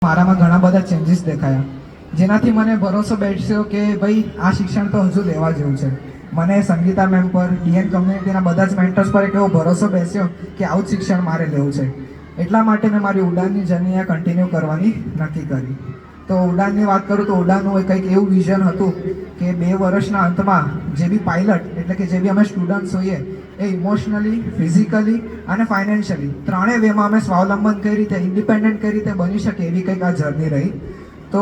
મારામાં ઘણા બધા ચેન્જીસ દેખાયા, જેનાથી મને ભરોસો બેઠ્યો કે ભાઈ આ શિક્ષણ તો હજુ લેવા જેવું છે. મને સંગીતા મેમ પર, ડીએન કમ્યુનિટીના બધા જ મેન્ટર્સ પર એક એવો ભરોસો બેસ્યો કે આવું જ શિક્ષણ મારે લેવું છે. એટલા માટે મેં મારી ઉડાનની જર્ની કન્ટિન્યુ કરવાની નક્કી કરી. તો ઉડાનની વાત કરું તો ઉડાનનું કંઈક એવું વિઝન હતું કે 2 વર્ષના અંતમાં જે બી પાયલટ એટલે કે જે બી અમે સ્ટુડન્ટ્સ હોઈએ એ ઇમોશનલી, ફિઝિકલી અને ફાઇનાન્શિયલી ત્રણેય વેમાં અમે સ્વાવલંબન કઈ રીતે, ઇન્ડિપેન્ડન્ટ કઈ રીતે બની શકે એવી કંઈક આ જર્ની રહી. તો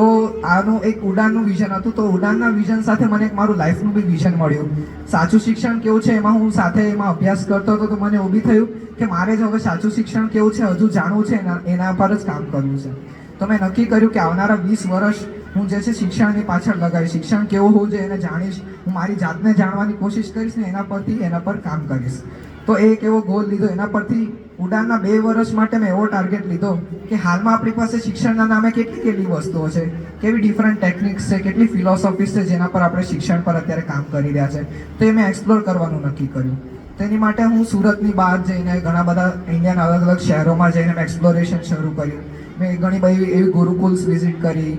આનું એક ઉડાનનું વિઝન હતું. તો ઉડાનના વિઝન સાથે મને એક મારું લાઈફનું બી વિઝન મળ્યું. સાચું શિક્ષણ કેવું છે એમાં હું સાથે એમાં અભ્યાસ કરતો હતો, તો મને ઊભી થયું કે મારે જ હવે સાચું શિક્ષણ કેવું છે હજુ જાણવું છે, એના પર જ કામ કરવું છે. તો મેં નક્કી કર્યું કે આવનારા 20 વર્ષ હું જે છે શિક્ષણની પાછળ લગાવીશ. શિક્ષણ કેવું હોવું જોઈએ એને જાણીશ, હું મારી જાતને જાણવાની કોશિશ કરીશ ને એના પર કામ કરીશ. તો એક એવો ગોલ લીધો. એના પરથી ઉડાનના 2 વર્ષ માટે મેં એવો ટાર્ગેટ લીધો કે હાલમાં આપણી પાસે શિક્ષણના નામે કેટલી વસ્તુઓ છે, કેવી ડિફરન્ટ ટેકનિક્સ છે, કેટલી ફિલોસોફીસ છે જેના પર આપણે શિક્ષણ પર અત્યારે કામ કરી રહ્યા છે. તો એ મેં એક્સપ્લોર કરવાનું નક્કી કર્યું. તેની માટે હું સુરતની બહાર જઈને ઘણા બધા ઇન્ડિયાના અલગ અલગ શહેરોમાં જઈને મેં એક્સપ્લોરેશન શરૂ કર્યું. મેં ઘણી બધી એવી ગુરુકુલ્સ વિઝિટ કરી,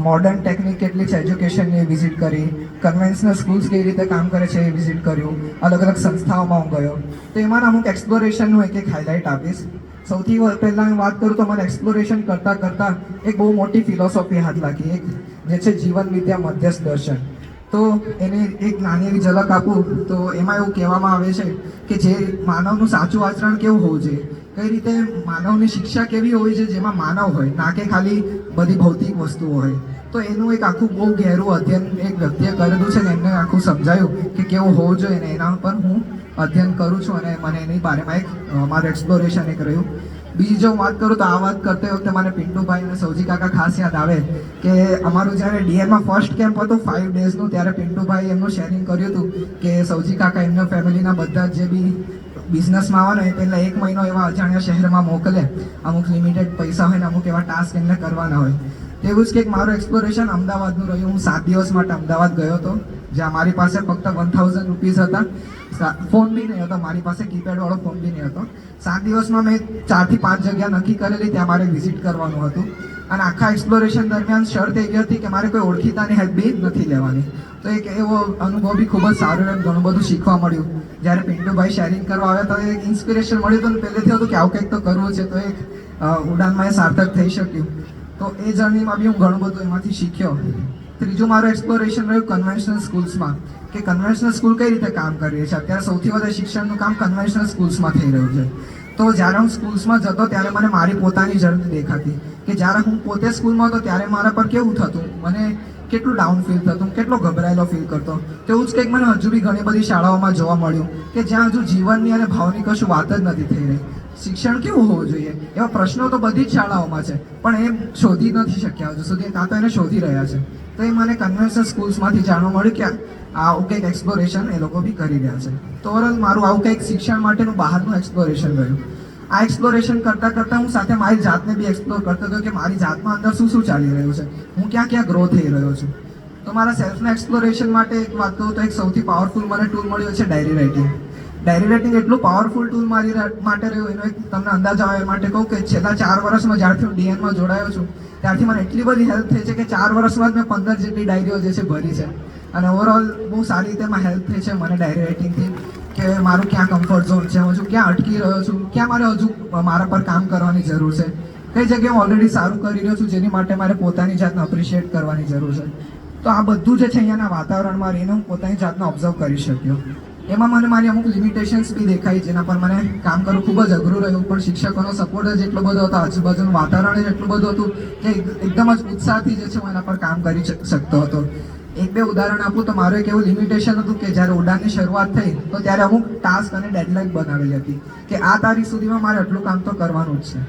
મોડર્ન ટેકનિક કેટલી છે એજ્યુકેશનની વિઝિટ કરી, કન્વેન્શનલ સ્કૂલ્સ કેવી રીતે કામ કરે છે એ વિઝિટ કર્યું, અલગ અલગ સંસ્થાઓમાં હું ગયો. તો એમાંના અમુક એક્સપ્લોરેશનનું એક હાઇલાઇટ આપીશ. સૌથી પહેલાં હું વાત કરું તો મને એક્સપ્લોરેશન કરતાં કરતાં એક બહુ મોટી ફિલોસોફી હાથ લાગી, એક જે છે જીવન વિદ્યા મધ્યસ્થ દર્શન. તો એની એક નાની એવી ઝલક આપું તો એમાં એવું કહેવામાં આવે છે કે જે માનવનું સાચું આચરણ કેવું હોવું જોઈએ, કઈ રીતે માનવની શિક્ષા કેવી હોવી છે જેમાં માનવ હોય, ના કે ખાલી બધી ભૌતિક વસ્તુઓ હોય. તો એનું એક આખું બહુ ગહેરું અધ્યયન એક વ્યક્તિએ કરેલું છે ને એમને આખું સમજાયું કે કેવું હોવું જોઈએ ને એના પર હું અધ્યયન કરું છું અને મને એની બારેમાં એક મારું એક્સપ્લોરેશન એક રહ્યું. બીજી જો વાત કરું તો આ વાત કરતી વખતે મને પિન્ટુભાઈ અને સૌજી કાકા ખાસ યાદ આવે કે અમારું જ્યારે ડીએનમાં ફર્સ્ટ કેમ્પ હતું 5 ડેઝનું, ત્યારે પિન્ટુભાઈ એમનું શેરિંગ કર્યું હતું કે સૌજી કાકા એમના ફેમિલીના બધા જે બી બિઝનેસમાં આવવાના હોય પહેલાં 1 મહિનો એવા અજાણ્યા શહેરમાં મોકલે, અમુક લિમિટેડ પૈસા હોય ને અમુક એવા ટાસ્ક એમને કરવાના હોય. એવું જ કંઈક મારું એક્સપ્લોરેશન અમદાવાદનું રહ્યું. હું 7 દિવસ માટે અમદાવાદ ગયો હતો, જ્યાં મારી પાસે ફક્ત 1000 રૂપીઝ હતા, ફોન બી નહીં હતો મારી પાસે, કીપેડ વાળો ફોન બી નહીં હતો. 7 દિવસમાં મેં 4 થી 5 જગ્યા નક્કી કરેલી, ત્યાં મારે વિઝિટ કરવાનું હતું. અને આખા એક્સપ્લોરેશન દરમિયાન શરત એવી હતી કે મારે કોઈ ઓળખીતાની હેલ્પ બી નથી લેવાની. તો એક એવો અનુભવ બી ખૂબ જ સારો રહ્યો, ઘણું બધું શીખવા મળ્યું. જ્યારે પિન્ટુભાઈ શેરિંગ કરવા આવ્યા તો એક ઇન્સ્પિરેશન મળ્યું હતું, પહેલેથી હતું કે આવું કંઈક તો કરવું છે. તો એક ઉડાનમાં એ સાર્થક થઈ શક્યું. તો એ જર્નીમાં બી હું ઘણું બધું એમાંથી શીખ્યો. ત્રીજું મારું એક્સપ્લોરેશન રહ્યું કન્વેન્શનલ સ્કૂલ્સમાં, કે કન્વેન્શનલ સ્કૂલ કઈ રીતે કામ કરી રહી છે. અત્યારે સૌથી વધારે શિક્ષણનું કામ કન્વેન્શનલ સ્કૂલ્સમાં થઈ રહ્યું છે. તો જ્યારે હું સ્કૂલ્સમાં જતો ત્યારે મને મારી પોતાની જર્ની દેખાતી કે જ્યારે હું પોતે સ્કૂલમાં હતો ત્યારે મારા પર કેવું થતું, મને કેટલું ડાઉન ફીલ થતું, કેટલો ગભરાયેલો ફીલ કરતો. તેવું જ કંઈક મને હજુ બી ઘણી બધી શાળાઓમાં જોવા મળ્યું કે જ્યાં હજુ જીવનની અને ભાવની કશું વાત જ નથી થઈ રહી. શિક્ષણ કેવું હોવું જોઈએ એવા પ્રશ્નો તો બધી જ શાળાઓમાં છે, પણ એ શોધી નથી શક્યા હજુ સુધી, કાં તો એને શોધી રહ્યા છે. તો એ મને કન્વેન્શનલ સ્કૂલ્સમાંથી જાણવા મળ્યું કે આવું કંઈક એક્સપ્લોરેશન એ લોકો બી કરી રહ્યા છે. તો ઓવરઓલ મારું આવું કંઈક શિક્ષણ માટેનું બહારનું એક્સપ્લોરેશન રહ્યું. આ એક્સપ્લોરેશન કરતાં કરતાં હું સાથે મારી જાતને બી એક્સપ્લોર કરતો હતો કે મારી જાતમાં અંદર શું શું ચાલી રહ્યું છે, હું ક્યાં ક્યાં ગ્રો થઈ રહ્યો છું. તો મારા સેલ્ફના એક્સપ્લોરેશન માટે એક વાત કહું તો એક સૌથી પાવરફુલ મને ટૂલ મળ્યો છે ડાયરી રાઇટિંગ. ડાયરી રાઇટિંગ એટલું પાવરફુલ ટૂલ મારી માટે રહ્યું, એનો એક તમને અંદાજ આવે એ માટે કહું કે છેલ્લા 4 વર્ષમાં જ્યારથી હું ડીએનમાં જોડાયો છું ત્યારથી મને એટલી બધી હેલ્પ થઈ છે કે 4 વર્ષમાં જ મેં 15 જેટલી ડાયરીઓ જે છે ભરી છે. અને ઓવરઓલ બહુ સારી રીતે એમાં હેલ્પ થઈ છે મને ડાયરી રાઇટિંગથી, કે મારું ક્યાં કમ્ફર્ટ ઝોન છે, હજુ ક્યાં અટકી રહ્યો છું, ક્યાં મારે હજુ મારા પર કામ કરવાની જરૂર છે, કઈ જગ્યાએ હું ઓલરેડી સારું કરી રહ્યો છું જેની માટે મારે પોતાની જાતને અપ્રિશિએટ કરવાની જરૂર છે. તો આ બધું જે છે અહીંયાના વાતાવરણમાં રહીને હું પોતાની જાતને ઓબ્ઝર્વ કરી શક્યો. એમાં મને મારી અમુક લિમિટેશન્સ બી દેખાઈ, જેના પર મને કામ કરવું ખૂબ જ અઘરું રહ્યું. પણ શિક્ષકોનો સપોર્ટ જ એટલો બધો હતો, આજુબાજુનું વાતાવરણ જ એટલું બધું હતું કે એકદમ જ ઉત્સાહથી જે છે હું એના પર કામ કરી શકતો હતો. 1-2 ઉદાહરણ આપું તો મારું એક એવું લિમિટેશન હતું કે જ્યારે ઉડાનની શરૂઆત થઈ તો ત્યારે અમુક ટાસ્ક અને ડેડલાઇન બનાવેલી હતી કે આ તારીખ સુધીમાં મારે આટલું કામ તો કરવાનું જ છે.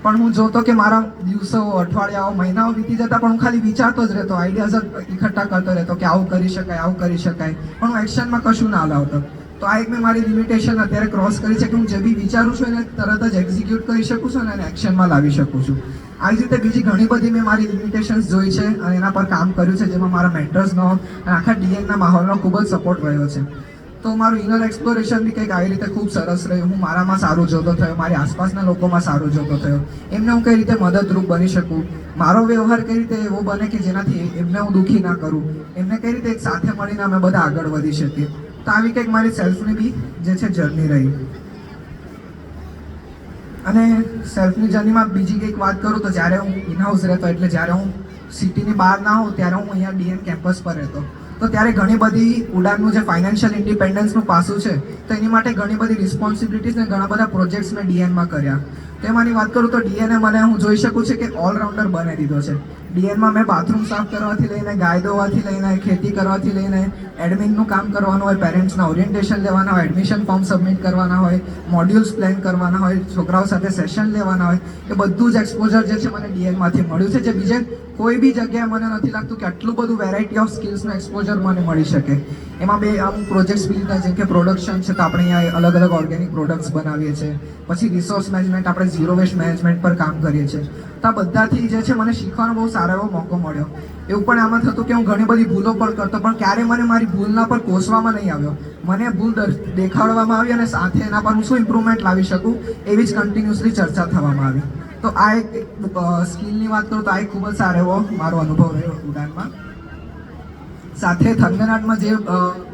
પણ હું જોતો કે મારા દિવસો, અઠવાડિયાઓ, મહિનાઓ વીતી જતા પણ હું ખાલી વિચારતો જ રહેતો, આઈડિયાઝ જ એકઠા કરતો રહેતો કે આવું કરી શકાય, આવું કરી શકાય, પણ હું એક્શનમાં કશું ના લાવતો. તો આ એક મેં મારી લિમિટેશન અત્યારે ક્રોસ કરી છે કે હું જે બી વિચારું છું એને તરત જ એક્ઝિક્યુટ કરી શકું છું અને એને એક્શનમાં લાવી શકું છું. આ જ રીતે બીજી ઘણી બધી મેં મારી લિમિટેશન્સ જોઈ છે અને એના પર કામ કર્યું છે, જેમાં મારા મેન્ટર્સનો અને આખા ડીએનના માહોલનો ખૂબ જ સપોર્ટ રહ્યો છે. તો મારું ઇનર એક્સપ્લોરેશન બી કંઈક આવી રીતે ખૂબ સરસ રહ્યું. હું મારામાં સારું જોતો થયો, મારી આસપાસના લોકોમાં સારું જોતો થયો. એમને હું કઈ રીતે મદદરૂપ બની શકું, મારો વ્યવહાર કઈ રીતે એવો બને કે જેનાથી એમને હું દુઃખી ના કરું, એમને કઈ રીતે એક સાથે મળીને અમે બધા આગળ વધી શકીએ. તો આવી કંઈક મારી સેલ્ફની બી જે છે જર્ની રહી. અને સેલ્ફની જર્નીમાં બીજી કંઈક વાત કરું તો જ્યારે હું ઇનહાઉસ રહેતો, એટલે જ્યારે હું સિટીની બહાર ના હોઉં ત્યારે હું અહીંયા ડીએન કેમ્પસ પર રહેતો, તો ત્યારે ઘણી બધી ઉડાનનું જે ફાઇનાન્શિયલ ઇન્ડિપેન્ડન્સનું પાસું છે તો એની માટે ઘણી બધી રિસ્પોન્સિબિલિટીઝ ને ઘણા બધા પ્રોજેક્ટ્સ મેં ડીએનમાં કર્યા. તેમાંની વાત કરું તો ડીએને મને હું જોઈ શકું છું કે ઓલરાઉન્ડર બનાવી દીધો છે. ડીએનમાં મેં બાથરૂમ સાફ કરવાથી લઈને, ગાય દોવાથી લઈને, ખેતી કરવાથી લઈને, એડમિનનું કામ કરવાનું હોય, પેરેન્ટ્સના ઓરિએન્ટેશન લેવાના હોય, એડમિશન ફોર્મ સબમિટ કરવાના હોય, મોડ્યુલ્સ પ્લાન કરવાના હોય, છોકરાઓ સાથે સેશન લેવાના હોય, એ બધું જ એક્સપોઝર જે છે મને ડીએનમાંથી મળ્યું છે, જે બીજે કોઈ બી જગ્યાએ મને નથી લાગતું કે આટલું બધું વેરાયટી ઓફ સ્કિલ્સનું એક્સપોઝર મને મળી શકે. એમાં બે અમુક પ્રોજેક્ટ્સ બી લીધા, જેમ કે પ્રોડક્શન છે તો આપણે અહીંયા અલગ અલગ ઓર્ગેનિક પ્રોડક્ટ્સ બનાવીએ છીએ. પછી રિસોર્સ મેનેજમેન્ટ, આપણે ઝીરો વેસ્ટ મેનેજમેન્ટ પર કામ કરીએ છીએ. તો આ બધાથી જે છે મને શીખવાનો બહુ સારો એવો મોકો મળ્યો. એવું પણ આમાં થતું કે હું ઘણી બધી ભૂલો પણ કરતો, પણ ક્યારે મને મારી ભૂલના પર કોસવામાં નહીં આવ્યો. મને ભૂલ દેખાડવામાં આવી અને સાથે એના પર હું શું ઇમ્પ્રુવમેન્ટ લાવી શકું એવી જ કન્ટિન્યુઅસલી ચર્ચા થવામાં આવી. તો આ એક સ્કિલની વાત કરું તો આ એક ખૂબ જ સારો એવો મારો અનુભવ રહ્યો ઉડાનમાં. સાથે થંગનાટમાં જે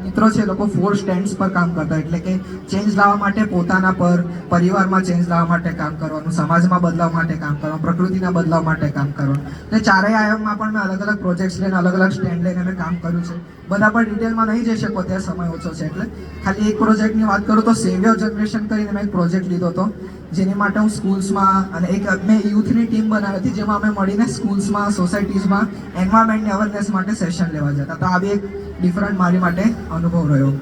મિત્રો છે એ લોકો 4 સ્ટેન્ડ્સ પર કામ કરતા, એટલે કે ચેન્જ લાવવા માટે પોતાના પર, પરિવારમાં ચેન્જ લાવવા માટે કામ કરવાનું, સમાજમાં બદલાવ માટે કામ કરવાનું, પ્રકૃતિના બદલાવ માટે કામ કરવાનું. તે ચારેય આયામમાં પણ મેં અલગ અલગ પ્રોજેક્ટ્સ લઈને, અલગ અલગ સ્ટેન્ડ લઈને મેં કામ કર્યું છે. બધા પર ડિટેલમાં નહીં જઈ શકો, ત્યાં સમય ઓછો છે, એટલે ખાલી એક પ્રોજેક્ટની વાત કરું તો સેવિયર જનરેશન કરીને મેં એક પ્રોજેક્ટ લીધો હતો, જેની માટે હું સ્કૂલ્સમાં અને એક મેં યુથની ટીમ બનાવી હતી, જેમાં અમે મળીને સ્કૂલ્સમાં, સોસાયટીઝમાં એન્વાયરમેન્ટની અવેરનેસ માટે સેશન લેવા જતા. તો આ બી એક ડિફરન્ટ મારી માટે અનુભવ રહ્યો.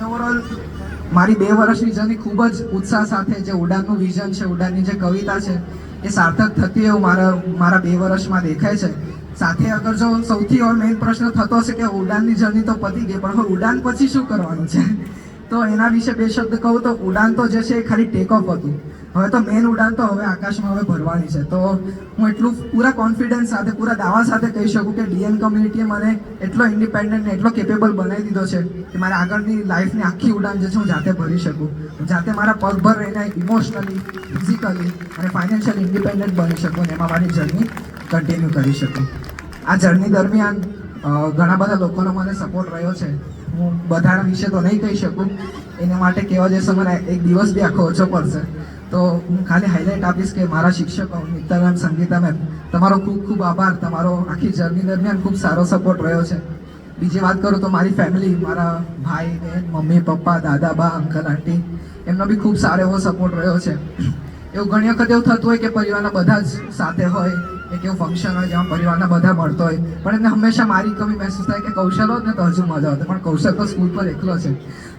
ઓવરઓલ મારી 2 વર્ષની જર્ની ખૂબ જ ઉત્સાહ સાથે, જે ઉડાનનું વિઝન છે, ઉડાનની જે કવિતા છે એ સાર્થક થતી એવું મારા 2 વર્ષમાં દેખાય છે. સાથે અગર જો સૌથી મેઇન પ્રશ્ન થતો હશે કે ઉડાનની જર્ની તો પતી ગઈ, પણ હવે ઉડાન પછી શું કરવાનું છે, તો એના વિશે 2 શબ્દ કહું તો ઉડાન તો જે છે એ ખાલી ટેક ઓફ હતું. હવે તો મેઇન ઉડાન તો હવે આકાશમાં હવે ભરવાની છે. તો હું એટલું પૂરા કોન્ફિડન્સ સાથે, પૂરા દાવા સાથે કહી શકું કે ડીએન કમ્યુનિટીએ મને એટલો ઇન્ડિપેન્ડન્ટ ને એટલો કેપેબલ બનાવી દીધો છે કે મારે આગળની લાઈફની આખી ઉડાન જે છે હું જાતે ભરી શકું, જાતે મારા પગભર રહીને ઇમોશનલી, ફિઝિકલી અને ફાઇનાન્શિયલી ઇન્ડિપેન્ડન્ટ બની શકું અને એમાં મારી જર્ની કન્ટિન્યુ કરી શકું. આ જર્ની દરમિયાન ઘણા બધા લોકોનો મને સપોર્ટ રહ્યો છે. હું બધાના વિશે તો નહીં કહી શકું, એના માટે કહેવા જઈશ મને એક દિવસ બી આખો ઓછો પડશે. તો હું ખાલી હાઇલાઇટ આપીશ કે મારા શિક્ષકો મિત્તલ મેમ, સંગીતા મેમ, તમારો ખૂબ ખૂબ આભાર. તમારો આખી જર્ની દરમિયાન ખૂબ સારો સપોર્ટ રહ્યો છે. બીજી વાત કરું તો મારી ફેમિલી, મારા ભાઈ બહેન, મમ્મી પપ્પા, દાદા બા, અંકલ આંટી, એમનો બી ખૂબ સારો એવો સપોર્ટ રહ્યો છે. એવું ઘણી વખત એવું થતું હોય કે પરિવારના બધા જ સાથે હોય, એક એવું ફંક્શન હોય જેમાં પરિવારના બધા મળતો હોય, પણ એમને હંમેશા મારી કમી મહેસૂસ થાય કે કૌશલ હોત ને તો હજુ મજા આવતી, પણ કૌશલ તો સ્કૂલ પર એકલો છે.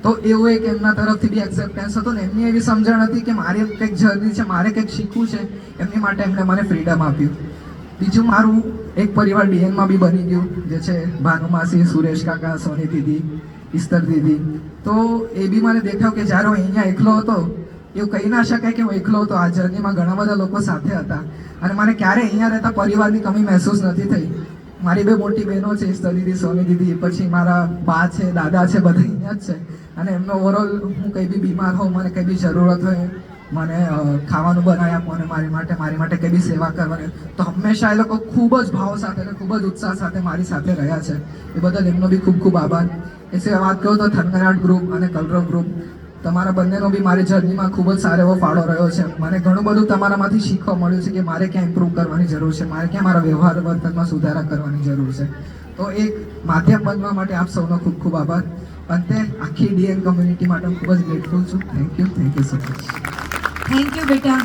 તો એવું એક એમના તરફથી બી એક્સેપ્ટન્સ હતો ને એમની એવી સમજણ હતી કે મારી કંઈક જર્ની છે, મારે કંઈક શીખવું છે, એમની માટે એમણે મને ફ્રીડમ આપ્યું. બીજું મારું એક પરિવાર ડીએનમાં બી બની ગયું, જે છે ભાનુમાસી, સુરેશ કાકા, સોની દીદી, ઇસ્તર દીદી. તો એ બી મને દેખાવ કે જ્યારે હું અહીંયા એકલો હતો, એવું કહી ના શકાય કે હું એકલો હતો. આ જર્નીમાં ઘણા બધા લોકો સાથે હતા અને મને ક્યારે અહીંયા રહેતા પરિવારની કમી મહેસૂસ નથી થઈ. મારી 2 મોટી બહેનો છે, ઇસ્તર દીદી, સોની દીદી, પછી મારા બા છે, દાદા છે, બધા અહીંયા જ છે. અને એમનો ઓવરઓલ હું કંઈ બી બીમાર હોઉં, મને કંઈ બી જરૂરત હોય, મને ખાવાનું બનાવી આપો અને મારી માટે કંઈ બી સેવા કરવાની, તો હંમેશા એ લોકો ખૂબ જ ભાવ સાથે અને ખૂબ જ ઉત્સાહ સાથે મારી સાથે રહ્યા છે. એ બદલ એમનો બી ખૂબ ખૂબ આભાર. એ સિવાય વાત કરું તો થનગનાટ ગ્રુપ અને કલરવ ગ્રુપ, તમારા બંનેનો બી મારી જર્નીમાં ખૂબ જ સારો એવો ફાળો રહ્યો છે. મને ઘણું બધું તમારામાંથી શીખવા મળ્યું છે કે મારે ક્યાં ઇમ્પ્રૂવ કરવાની જરૂર છે, મારે ક્યાં મારા વ્યવહાર વર્તનમાં સુધારા કરવાની જરૂર છે. તો એક માધ્યમ બનવા માટે આપ સૌનો ખૂબ ખૂબ આભાર. અંતે આખી ડીએન કમ્યુનિટી માટે હું ખૂબ જ ગ્રેટફુલ છું. Thank you so much. Thank you બેટા.